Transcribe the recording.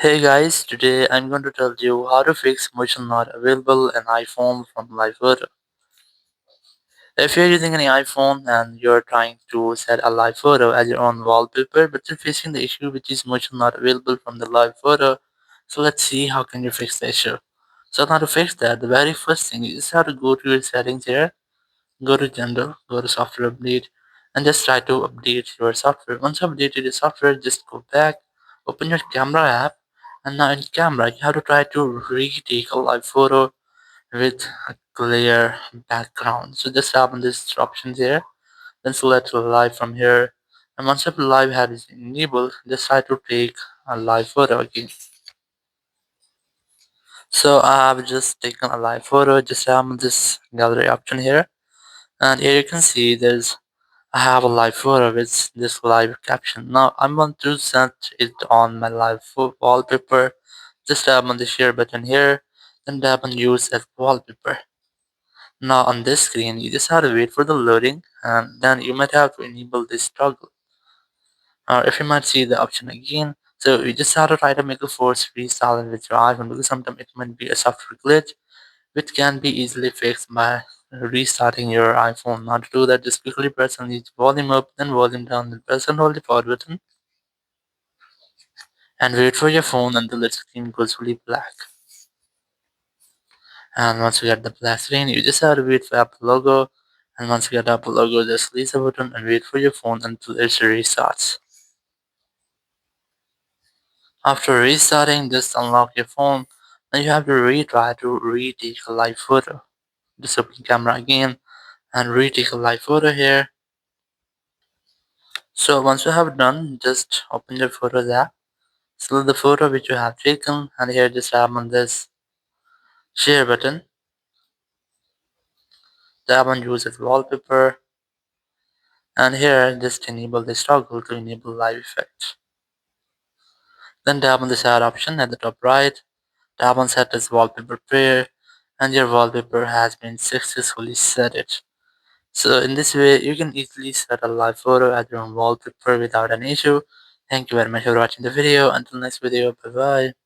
Hey guys, today I'm going to tell you how to fix motion not available in iPhone from live photo. If you're using any iPhone and you're trying to set a live photo as your own wallpaper, but you're facing the issue which is motion not available from the live photo, so let's see how can you fix the issue. So now to fix that, the very first thing is how to go to your settings here, go to general, go to software update, and just try to update your software. Once you've updated your software, just go back, open your camera app, and now in camera you have to try to retake a live photo with a clear background. So just tap on this option here, then select live from here. And once your live hat is enabled, just try to take a live photo again. So I have just taken a live photo, just tap on this gallery option here. And here you can see I have a live photo with this live caption. Now I want to set it on my wallpaper. Just tap on the share button here, then tap on use as wallpaper. Now on this screen, you just have to wait for the loading, and then you might have to enable this toggle. Or if you might see the option again, so you just have to try to make a force restart with your iPhone because sometimes it might be a software glitch which can be easily fixed by restarting your iPhone. Now to do that, just quickly press on each volume up, then volume down, then press and hold the power button, and wait for your phone until its screen goes fully black. And once you get the black screen, you just have to wait for Apple logo. And once you get Apple logo, just release the button and wait for your phone until it restarts. After restarting, just unlock your phone. Then you have to retry to retake a live photo. Just open camera again and retake a live photo here. So once you have done, just open your Photos app, select the photo which you have taken, and here just tap on this share button, tap on use as wallpaper, and here just enable this toggle to enable live effect. Then tap on the add option at the top right, tap on set as wallpaper pair, and your wallpaper has been successfully set it. So in this way, you can easily set a live photo as your own wallpaper without an issue. Thank you very much for watching the video. Until next video, bye bye.